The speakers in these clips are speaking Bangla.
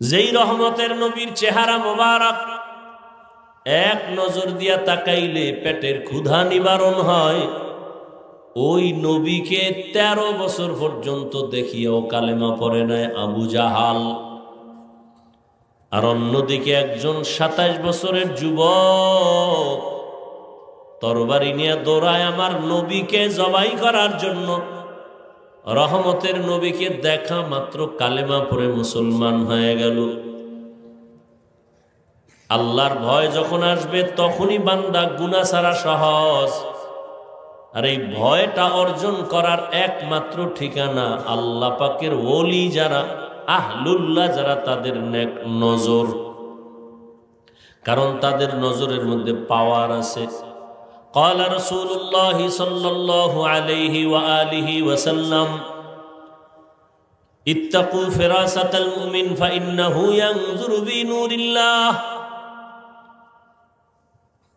যেই রহমতের নবীর চেহারা মোবারক এক নজর দিয়া তাকাইলে পেটের ক্ষুধা নিবারণ হয়, ওই নবীকে 13 বছর পর্যন্ত দেখিয়াও কালেমা পড়ে নাই আবু জাহাল। আর অন্যদিকে একজন 27 বছরের যুবক তরবারি নিয়ে দৌড়ায় আমার নবীকে জবাই করার জন্য। রহমতের নবীকে দেখা মাত্র কালেমা পড়ে মুসলমান হয়ে গেল। আল্লাহর ভয় যখন আসবে তখনই বান্দা গুনাহ ছাড়া সহজ। আর এই ভয়টা অর্জন করার একমাত্র ঠিকানা আল্লাহ পাকের ওলি যারা, আহলুল্লাহ যারা, তাদের নেক নজর। কারণ তাদের নজরের মধ্যে পাওয়ার আছে। قال رسول الله صلى الله عليه وآله وسلم اتقوا فراسة المؤمن فإنه ينظر بنور الله।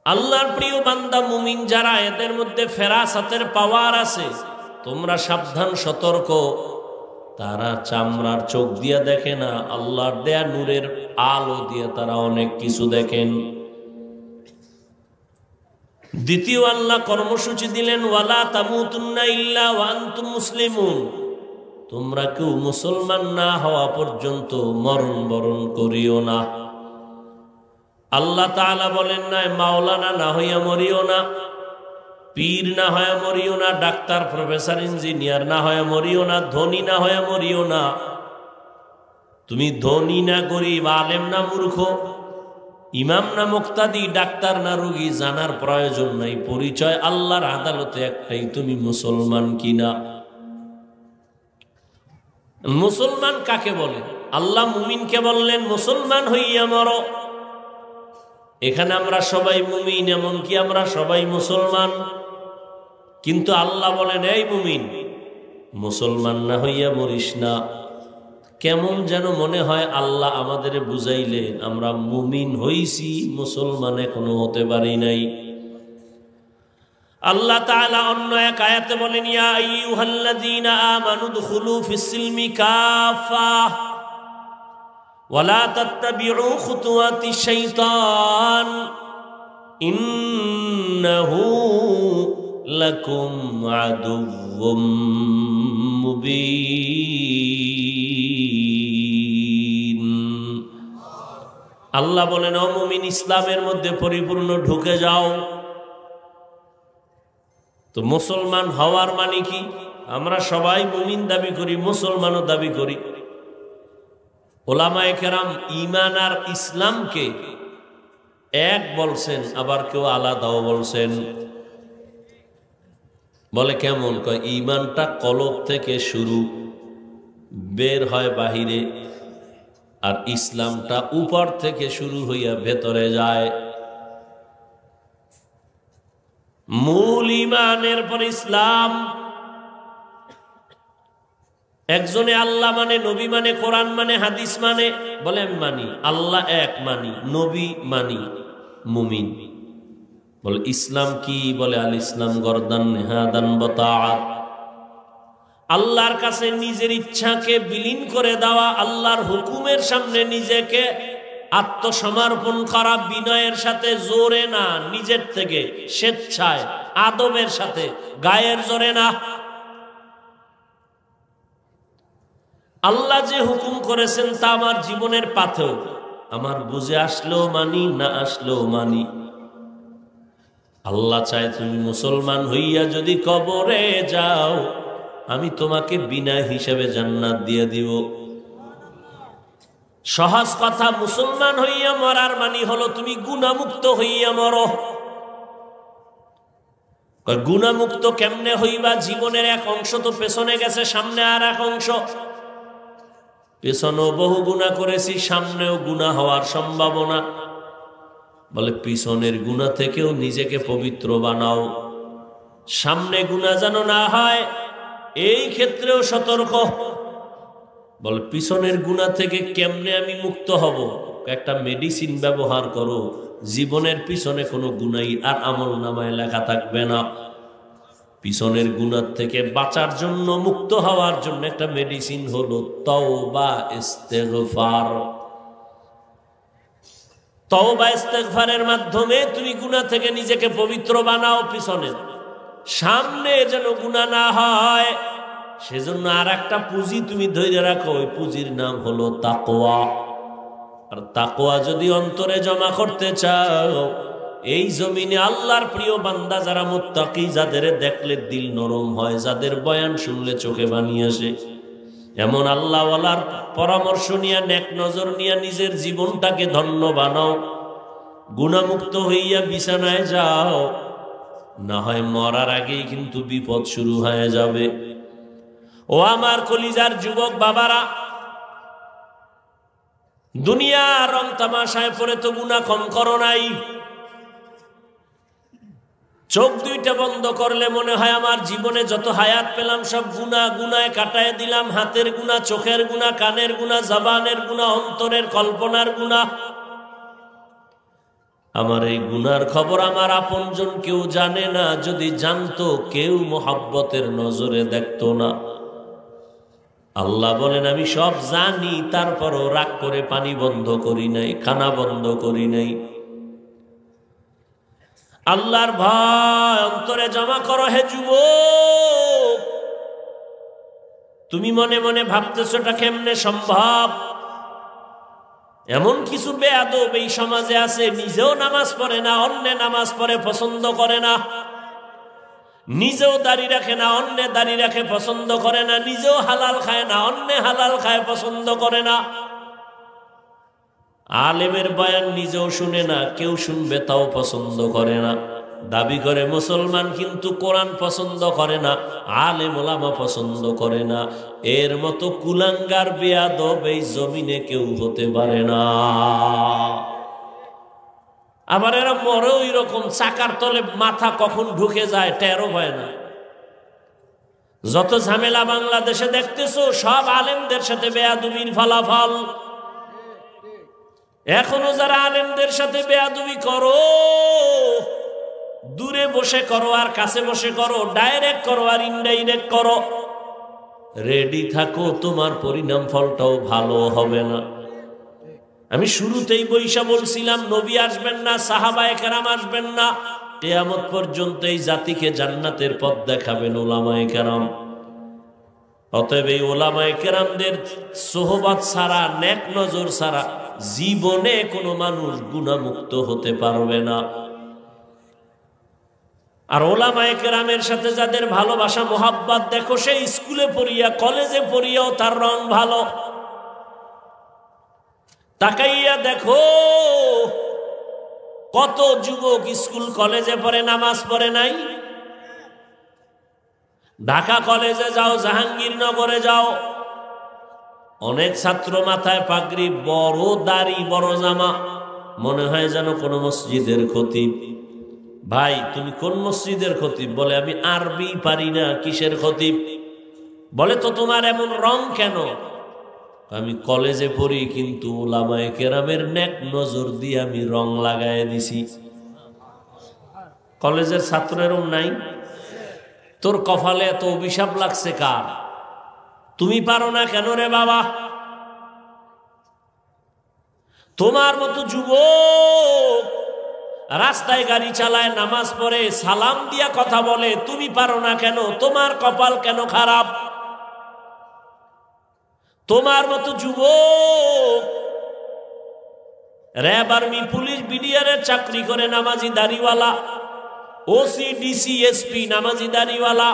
আল্লাহর প্রিয় বান্দা মুমিন যারা, এদের মধ্যে ফেরাসাতের পাওয়ার আছে। তোমরা সাবধান, সতর্ক। তারা চামড়ার চোখ দিয়া দেখে না, আল্লাহর দেয়া নূরের আলো দিয়ে তারা অনেক কিছু দেখেন। দ্বিতীয় আল্লাহ কর্মসূচি দিলেন, ওয়ালা তামুতুন্না ইল্লা ওয়া আনতুম মুসলিমুন। তোমরা কেউ মুসলমান না হওয়া পর্যন্ত মরণ বরণ করিও না। আল্লাহ তাআলা বলেন না মাওলানা না হইয়া মরিও না, পীর না হইয়া মরিও না, ডাক্তার প্রফেসর ইঞ্জিনিয়ার না হইয়া মরিও না, ধনী না হইয়া মরিও না। তুমি ধনী না গরিব, আলেম না মূর্খ, ইমাম না মুক্তাদি, ডাক্তার না রোগী জানার প্রয়োজন নাই। পরিচয় আল্লাহর আদালতে একটাই, তুমি মুসলমান কিনা। মুসলমান কাকে বলে? আল্লাহ মুমিনকে বললেন মুসলমান হইয়া মরো। এখানে আমরা সবাই মুমিন, এমনকি আমরা সবাই মুসলমান, কিন্তু আল্লাহ বলেন এই মুমিন, মুসলমান না হইয়া মরিস না। কেমন যেন মনে হয় আল্লাহ আমাদের বুঝাইলেন আমরা মুমিন হইছি, মুসলমান এখনো হতে পারি নাই। আল্লাহ তাআলা অন্য এক আয়াতে বলেন, ইয়া আইয়ুহাল্লাযীনা আমানু দুখুলু ফিস-সিলমি কাফা ওয়ালা তাত্তাবিউ খুতুওয়াতিশ শাইতান ইন্নাহু লাকুম আদুউম মুবিন। আল্লাহ বলেন, ও মুমিন, ইসলামের মধ্যে পরিপূর্ণ ঢুকে যাও। তো মুসলমান হওয়ার মানে কি? আমরা সবাই মুমিন দাবি করি, মুসলমানও দাবি করি। ওলামায়ে কেরাম ঈমান আর ইসলামকে এক বলছেন, আবার কেউ আলাদাও বলছেন। বলে কেমন? কয় ঈমানটা কলব থেকে শুরু, বের হয় বাহিরে, আর ইসলামটা উপর থেকে শুরু হইয়া ভেতরে যায়। মূল ঈমানের পর ইসলাম। একজনে আল্লাহ মানে, নবী মানে, কোরআন মানে, হাদিস মানে, বলে আমি মানি। আল্লাহ এক মানি, নবী মানি, মুমিন। বলে ইসলাম কি? বলে আল ইসলাম গরদান নেহাদান বতাআত। আল্লাহর কাছে নিজের ইচ্ছাকে বিলীন করে দেওয়া, আল্লাহর হুকুমের সামনে নিজেকে আত্মসমর্পণ করা, বিনয়ের সাথে, জোরে না, নিজের থেকে স্বেচ্ছায়, আদবের সাথে, গায়ের জোরে না। আল্লাহ যে হুকুম করেছেন তা আমার জীবনের পাথেও, আমার বুঝে আসলেও মানি, না আসলেও মানি। আল্লাহ চায় তুমি মুসলমান হইয়া যদি কবরে যাও, আমি তোমাকে বিনা হিসাবে জান্নাত দিয়ে দিব। সহজ কথা, মুসলমান হইয়া মরার মানে হলো তুমি গুনাহমুক্ত হইয়া মরো। গুনাহমুক্ত কেমনে হইবা? জীবনের এক অংশ তো পেছনে গেছে, সামনে আর এক অংশ। পেছনেও বহু গুনাহ করেছি, সামনেও গুনাহ হওয়ার সম্ভাবনা। বলে পিছনের গুনাহ থেকেও নিজেকে পবিত্র বানাও, সামনে গুনাহ যেন না হয়, এই ক্ষেত্রেও সতর্ক। বলে পিছনের গুনাহ থেকে কেমনে আমি মুক্ত হব? একটা মেডিসিন ব্যবহার করো, জীবনের পিছনে কোনো গুনাহই আর আমল নামায় লেখা থাকবে না। পিছনের গুনাহ থেকে বাঁচার জন্য, মুক্ত হওয়ার জন্য একটা মেডিসিন হলো তওবা, ইস্তেগফার। তওবা ইস্তেগফারের মাধ্যমে তুমি গুনাহ থেকে নিজেকে পবিত্র বানাও, পিছনে সামনে যেন গুনাহ না হয়। সেজন্য আর একটা পুঁজি তুমি ধরে রাখো, ওই পুঁজির নাম হলো তাকওয়া। আর তাকওয়া যদি অন্তরে জমা করতে চাও, এই জমিনে আল্লাহর প্রিয় বান্দা যারা মুত্তাকি, যাদের দেখলে দিল নরম হয়, যাদের বয়ান শুনলে চোখে পানি আসে, এমন আল্লাহওয়ালার পরামর্শ নিয়ে, নেক নজর নিয়ে নিজের জীবনটাকে ধন্য বানাও, গুনাহমুক্ত হইয়া বিছানায় যাও, না হয় মরার আগেই কিন্তু বিপদ শুরু হয়ে যাবে। ও আমার কলিজার যুবক বাবারা, দুনিয়া রং তামাশায় পড়ে তো গুনাহ কম করো নাই। চোখ দুইটা বন্ধ করলে মনে হয় আমার জীবনে যত হায়াত পেলাম সব গুনায় কাটায় দিলাম। হাতের গুনাহ, চোখের গুনাহ, কানের গুনাহ, জবানের গুনাহ, অন্তরের কল্পনার গুনাহ। আমার এই গুনার খবর আমার আপনজন কেউ জানে না। যদি জানতো, কেউ মোহাব্বতের নজরে দেখতো না। আল্লাহ বলেন আমি সব জানি, তারপরও রাগ করে পানি বন্ধ করি নাই, খানা বন্ধ করি নাই। আল্লাহর ভয় অন্তরে জমা করো হে যুবক। তুমি মনে মনে ভাবতেছো এটা কেমনে সম্ভব? এমন কিছু বেয়াদব এই সমাজে আছে, নিজেও নামাজ পড়ে না, অন্যে নামাজ পড়ে পছন্দ করে না। নিজেও দাড়ি রাখে না, অন্যে দাড়ি রাখে পছন্দ করে না। নিজেও হালাল খায় না, অন্যে হালাল খায় পছন্দ করে না। আলেমের বয়ান নিজেও শুনে না, কেউ শুনবে তাও পছন্দ করে না। দাবি করে মুসলমান, কিন্তু কোরআন পছন্দ করে না, আলেম ওলামা পছন্দ করে না। এর মতো কুলাঙ্গার বেয়াদব এই জমিনে কেউ হতে পারে না। আবার এরা মরে ওই রকম, চাকার তলে মাথা কখন ঢুকে যায় টেরও হয় না। যত ঝামেলা বাংলাদেশে দেখতেছো সব আলেমদের সাথে বেয়াদবির ফলাফল। এখনো যারা আলেমদের সাথে বেয়াদবি করো, দূরে বসে করো আর কাছে বসে করো, ডাইরেক্ট করো আর ইনডাইরেক্ট করো, রেডি থাকো, তোমার পরিণাম ফলটাও ভালো হবে না। আমি শুরুতেই বৈশা বলছিলাম, নবী আসবেন না, সাহাবায়ে কেরাম আসবেন না, কিয়ামত পর্যন্ত এই জাতিকে জান্নাতের পথ দেখাবেন উলামায়ে কেরাম। অতএব এই উলামায়ে কেরামদের সোহবত ছাড়া, নেক নজর ছাড়া জীবনে কোনো মানুষ গুনাহমুক্ত হতে পারবে না। আর উলামায়ে কেরামের সাথে যাদের ভালোবাসা মোহাব্বত দেখো, সেই স্কুলে পড়িয়া কলেজে পড়িয়াও তার রং ভালো। তাকাইয়া দেখো কত যুবক স্কুল কলেজে পড়ে, নামাজ পড়ে নাই। ঢাকা কলেজে যাও, জাহাঙ্গীরনগরে যাও, অনেক ছাত্র মাথায় পাগড়ি, বড় দাড়ি, বড় জামা, মনে হয় যেন কোন মসজিদের খতিব। ভাই তুমি কোন মসজিদের খতিব? বলে আমি আরবি পারি না। কিসের খতিব? বলে তো তোমার এমন রং কেন? আমি কলেজে পড়ি, কিন্তু উলামায়ে কেরামের নেক নজর দিয়ে আমি রং লাগায় দিছি। কলেজের ছাত্রেরও নাই? তোর কপালে এত অভিশাপ লাগছে কার? তুমি পারো না কেন রে বাবা? তোমার মতো যুবক রাস্তায় গাড়ি চালায়, নামাজ পড়ে, সালাম দিয়া কথা বলে, তুমি পারো না কেন? তোমার কপাল কেন খারাপ? তোমার মতো যুবক র‍্যাব, আর্মি, পুলিশ, বিডিআরের চাকরি করে, নামাজি দাড়িওয়ালা, ওসি, ডিসি, এসপি, নামাজি দাড়িওয়ালা,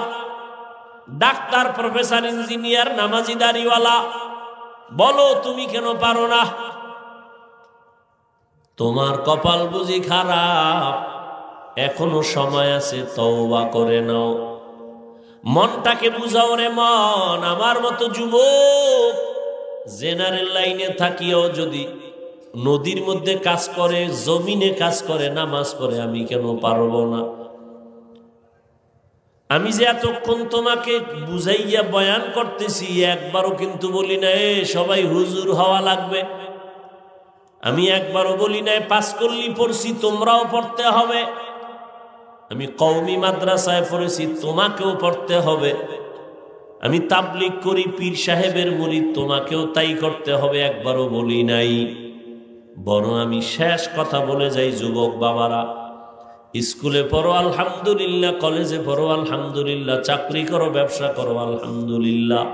ডাক্তার, প্রফেসর, ইঞ্জিনিয়ার, নামাজি দাড়িওয়ালা, বলো তুমি কেন পারো না? তোমার কপাল বুঝি খারাপ? এখনো সময় আছে, তওবা করে নাও, মনটাকে বুঝাও রে মন। আমার মতো যুবক জেনারেল লাইনে থাকিও যদি নদীর মধ্যে কাজ করে, জমিনে কাজ করে, নামাজ পড়ে, আমি কেন পারবো না? আমি যে এতক্ষণ তোমাকে বুঝাইয়া বয়ান করতেছি, একবারও কিন্তু বলি না এ সবাই হুজুর হওয়া লাগবে। আমি একবারও বলি না পাস করলি পড়ছি তোমরাও পড়তে হবে। আমি কওমি মাদ্রাসায় পড়েছি, তোমাকেও পড়তে হবে। আমি তাবলীগ করি, পীর সাহেবের মুরিদ, তোমাকেও তাই করতে হবে। একবারও বলি নাই। বরং আমি শেষ কথা বলে যাই, যুবক বাবারা, স্কুলে পড়ো আলহামদুলিল্লাহ, কলেজে পড়ো আলহামদুলিল্লাহ, চাকরি করো, ব্যবসা করো আলহামদুলিল্লাহ।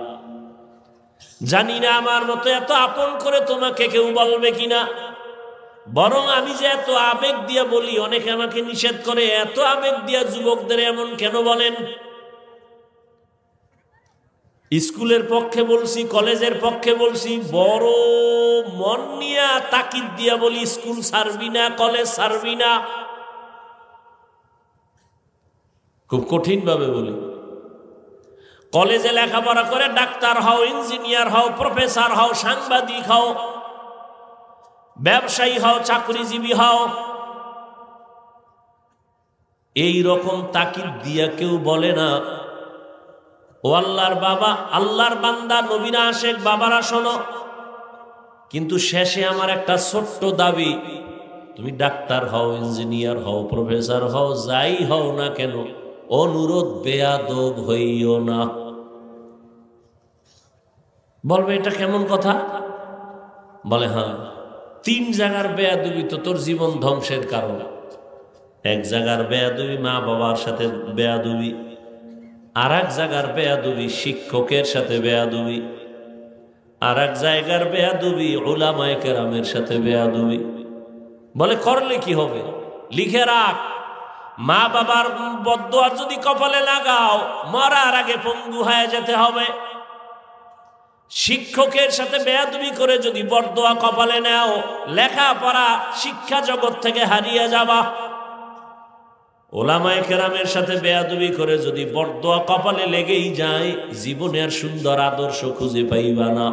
জানি না আমার মতো এত আপন করে তোমাকে কেউ বলবে কিনা, বরং আমি যে এত আবেগ দিয়ে বলি, অনেকে আমাকে নিষেধ করে, এত আবেগ দিয়ে যুবকদের এমন কেন বলেন? স্কুলের পক্ষে বলছি, কলেজের পক্ষে বলছি, বড় মন নিয়ে তাকিদ দিয়া বলি, স্কুল ছাড়বি না, কলেজ ছাড়বি না। খুব কঠিন ভাবে বলি, কলেজে লেখাপড়া করে ডাক্তার হও, ইঞ্জিনিয়ার হও, প্রফেসর হও, সাংবাদিক হও, ব্যবসায়ী হও, চাকরিজীবী হও, এই রকম তাকিদ দিয়া কেউ বলে না, ও আল্লাহর বাবা, আল্লাহর বান্দা, নবীরা আশেক বাবারা শোনো, কিন্তু শেষে আমার একটা ছোট্ট দাবি, তুমি ডাক্তার হও, ইঞ্জিনিয়ার হও, প্রফেসর হও, যাই হও না কেন, অনুরোধ বেয়াদব হইও না। বলবে এটা কেমন কথা? বলে হ্যাঁ, 3 জায়গার বেয়াদবি তো তোর জীবন ধ্বংসের কারণ। এক জায়গার বেয়াদবি মা বাবার সাথে বেয়াদবি, আর এক জায়গার বেয়াদবি শিক্ষকের সাথে বেয়াদবি, আর এক জায়গার বেয়াদবি উলামায়ে কেরামের সাথে বেয়াদবি। বলে করলে কি হবে? লিখে রাখ, মা বাবার বদদুয়া যদি কপালে লাগাও, মরার আগে পঙ্গু হয়ে যেতে হবে। শিক্ষকের সাথে বেয়াদবি করে যদি বদদুয়া কপালে নাও, লেখাপড়া শিক্ষা জগৎ থেকে হারিয়ে যাবা। উলামায়ে কেরামের সাথে বেয়াদবি করে যদি বদদুয়া কপালে লেগেই যায়, জীবনের সুন্দর আদর্শ খুঁজে পাইবা না।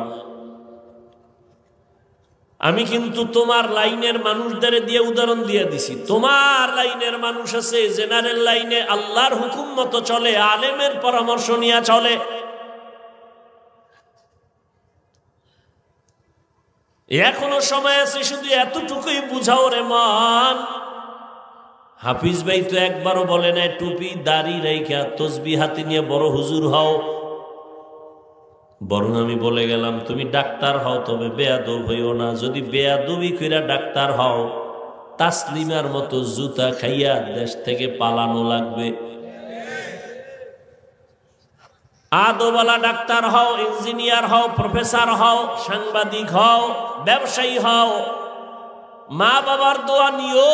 আমি কিন্তু তোমার লাইনের মানুষদের দিয়ে উদাহরণ দিয়ে দিছি। তোমার লাইনের মানুষ আছে, জেনারেল লাইনে আল্লাহর হুকুম মতো চলে, আলেমের পরামর্শ নিয়ে চলে। এখনো সময় আছে, শুধু এতটুকুই বুঝাও রে মান। হাফিজ ভাই তো একবারও বলে নাই টুপি দাড়ি রাইখা তসবিহ হাতে নিয়ে বড় হুজুর হও, বরং আমি বলে গেলাম তুমি ডাক্তার হও, তবে বেয়াদব হইও না। যদি বেয়াদবি কইরা ডাক্তার হও, তাসলিমার মতো জুতা খাইয়া দেশ থেকে পালানো লাগবে। আদওয়ালা ডাক্তার হও, ইঞ্জিনিয়ার হও, প্রফেসর হও, সাংবাদিক হও, ব্যবসায়ী হও, মা বাবার দোয়া নিও,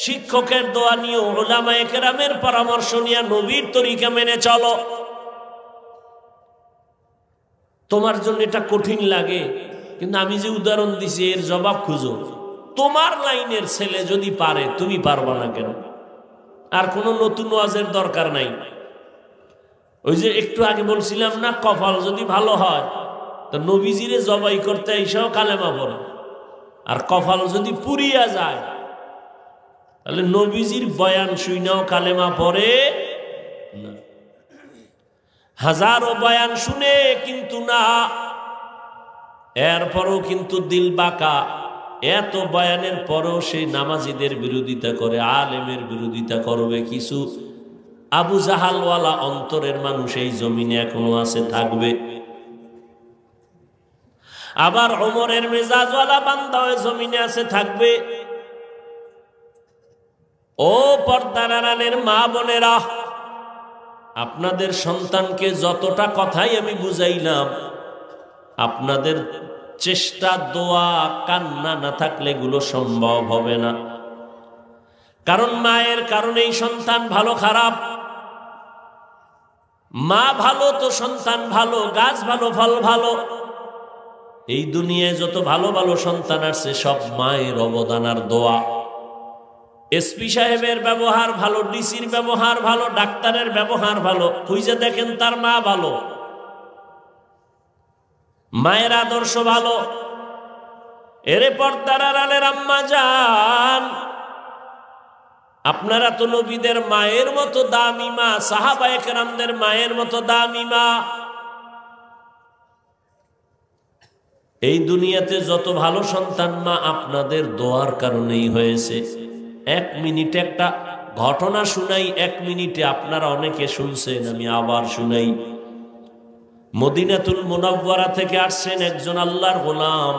শিক্ষকের দোয়া নিও, উলামায়ে কেরামের পরামর্শ নিয়ে নবীর তরিকা মেনে চলো। তোমার জন্য এটা কঠিন লাগে, কিন্তু আমি যে উদাহরণ দিছি এর জবাব খুঁজো। তোমার লাইনের ছেলে যদি পারে, তুমি পারবা না কেন? আর কোনো নতুন ওয়াজের দরকার নাই। ওই যে একটু আগে বলছিলাম না, কপাল যদি ভালো হয় তো নবীজিরে জবাই করতে এসেও কালেমা পড়ে, আর কপাল যদি পুরিয়া যায় তাহলে নবীজির বয়ান শুইনাও কালেমা পড়ে না। হাজারো বয়ান শুনে কিন্তু না, এরপরও কিন্তু দিল বাঁকা। এত বয়ানের পরও সেই নামাজিদের বিরোধিতা করে, আলেমের বিরোধিতা করবে। কিছু আবু জাহালওয়ালা অন্তরের মানুষ এই জমিনে এখনো আছে, থাকবে। আবার ওমরের মেজাজওয়ালা বান্দা ওই জমিনে আছে, থাকবে। ও পর্দার আড়ালের মা বোনেরা, আপনাদের সন্তানকে যতটা কথাই আমি বুঝাইলাম, আপনাদের চেষ্টা, দোয়া, কান্না না থাকলে এগুলো সম্ভব হবে না। কারণ মায়ের কারণেই সন্তান ভালো খারাপ। মা ভালো তো সন্তান ভালো, গাছ ভালো, ফল ভালো। এই দুনিয়ায় যত ভালো ভালো সন্তান আসছে, সব মায়ের অবদান আর দোয়া। এসপি সাহেবের ব্যবহার ভালো, ডিসির ব্যবহার ভালো, ডাক্তারের ব্যবহার ভালো, খুঁজে দেখেন তার মা ভালো, মায়ের আদর্শ ভালো। এরে পর্দার আড়ালের আম্মা জান, আপনারা তো নবীদের মায়ের মতো দামি মা, সাহাবায়ে কেরামদের মায়ের মতো দামি মা। এই দুনিয়াতে যত ভালো সন্তান মা আপনাদের দোয়ার কারণেই হয়েছে। 1 মিনিটে একটা ঘটনা শুনাই, 1 মিনিটে আপনারা অনেকে শুনছেন, আমি আবার শুনাই। মদিনাতুল মুনাওয়ারা থেকে আসছেন একজন আল্লাহর গোলাম,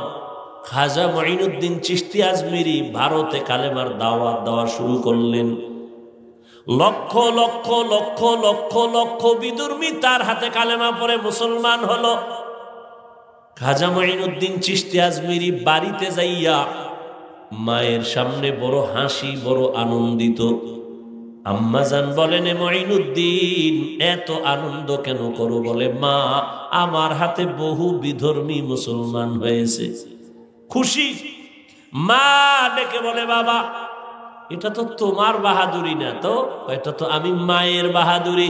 খাজা মঈনুদ্দিন চিশতি আজমিরি ভারতে কালেমার দাওয়াত দেওয়া শুরু করলেন। লক্ষ লক্ষ লক্ষ লক্ষ লক্ষ বিধর্মী তার হাতে কালেমা পড়ে মুসলমান হলো। খাজা মঈনুদ্দিন চিশতি আজমিরি বাড়িতে যাইয়া মায়ের সামনে বড় হাসি, বড় আনন্দিত। আম্মাজান বলেন, মঈনুদ্দিন এত আনন্দ কেন করো? বলে, মা, আমার হাতে বহু বিধর্মী মুসলমান হয়েছে। খুশি। মা ডেকে বলে, বাবা, এটা তো তোমার বাহাদুরি না, তো এটা তো আমি মায়ের বাহাদুরি।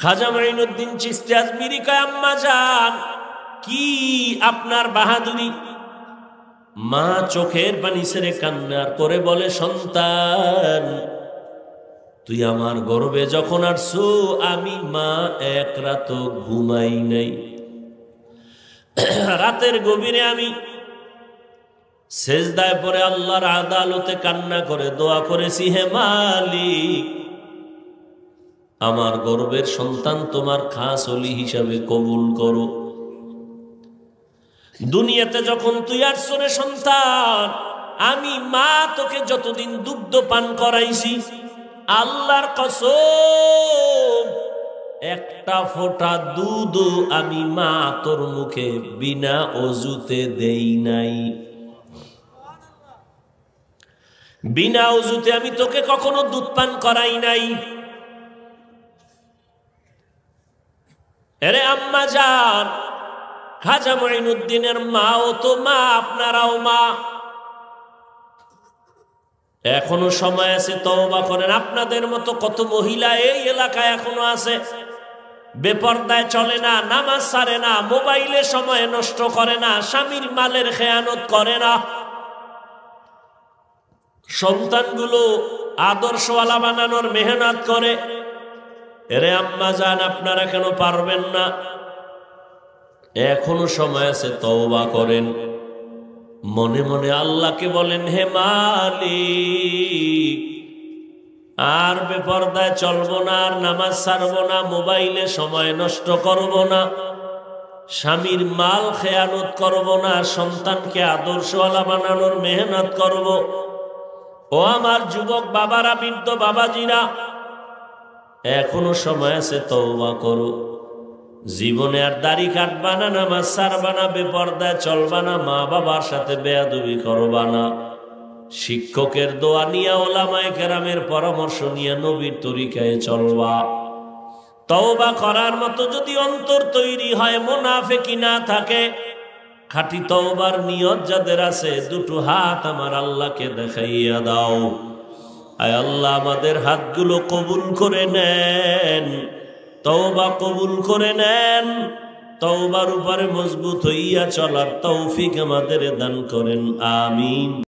খাজা মঈনুদ্দিন চিশতি আজমিরি কয়, আম্মাজান, কি আপনার বাহাদুরি? মা চোখের পানি ছেড়ে কান্নার করে বলে, সন্তান, তুই আমার গর্ভে যখন আসছো, আমি মা এক রাত ঘুমাই নাই। রাতের গভীরে আমি সেজদায় পড়ে আল্লাহর আদালতে কান্না করে দোয়া করেছি, হে মালিক, আমার গর্ভের সন্তান তোমার খাস ওলি হিসাবে কবুল করো। দুনিয়াতে যখন তুই আসছো রে সন্তান, আমি মা তোকে যতদিন দুগ্ধ পান করাইছি, আল্লাহর কসম, একটা ফোঁটা দুধ আমি মা তোর মুখে বিনা অজুতে দেই নাই। বিনা অজুতে আমি তোকে কখনো দুধ পান করাই নাই। আরে আম্মাজান, খাজা মঈনুদ্দিনের মাও তো মা, আপনারাও মা। এখনো সময় আছে, তওবা করেন। আপনাদের মতো কত মহিলা এই এলাকায় এখনো আছে, বেপরদায় চলে না, নামাজ ছাড়ে না, মোবাইলে সময় নষ্ট করে না, স্বামীর মালের খেয়ানত করে না, সন্তানগুলো আদর্শওয়ালা বানানোর মেহনত করে। এরে আম্মাজান, আপনারা কেন পারবেন না? এখনো সময় আছে, তওবা করেন। মনে মনে আল্লাহকে বলেন, হে মালিক, আর বেপরদায় চলবো না, আর নামাজ ছাড়বো না, মোবাইলে সময় নষ্ট করব না, স্বামীর মাল খেয়ানত করব না, সন্তানকে আদর্শওয়ালা বানানোর মেহনত করব। ও আমার যুবক বাবারা, বৃদ্ধ বাবাজিরা, এখনো সময় আছে, তওবা করো। জীবনে আর দাড়ি কাটবা না, নামাজ ছাড়বা না, বেপরদায় চলবা না, মা বাবার সাথে বেয়াদবি করবা না, শিক্ষকের দোয়া নিয়া, ওলামায়ে কেরামের পরামর্শ নিয়ে নবীর তরিকায় চলবা। তওবা করার মতো যদি অন্তর তৈরি হয়, মুনাফিকি না থাকে, খাঁটি তওবার নিয়ত যাদের আছে, দুটো হাত আমার আল্লাহকে দেখাইয়া দাও। আয় আল্লাহ, আমাদের হাতগুলো কবুল করে নেন, তওবা কবুল করে নেন, তওবার উপরে মজবুত হইয়া চলার তৌফিক আমাদের দান করেন। আমিন।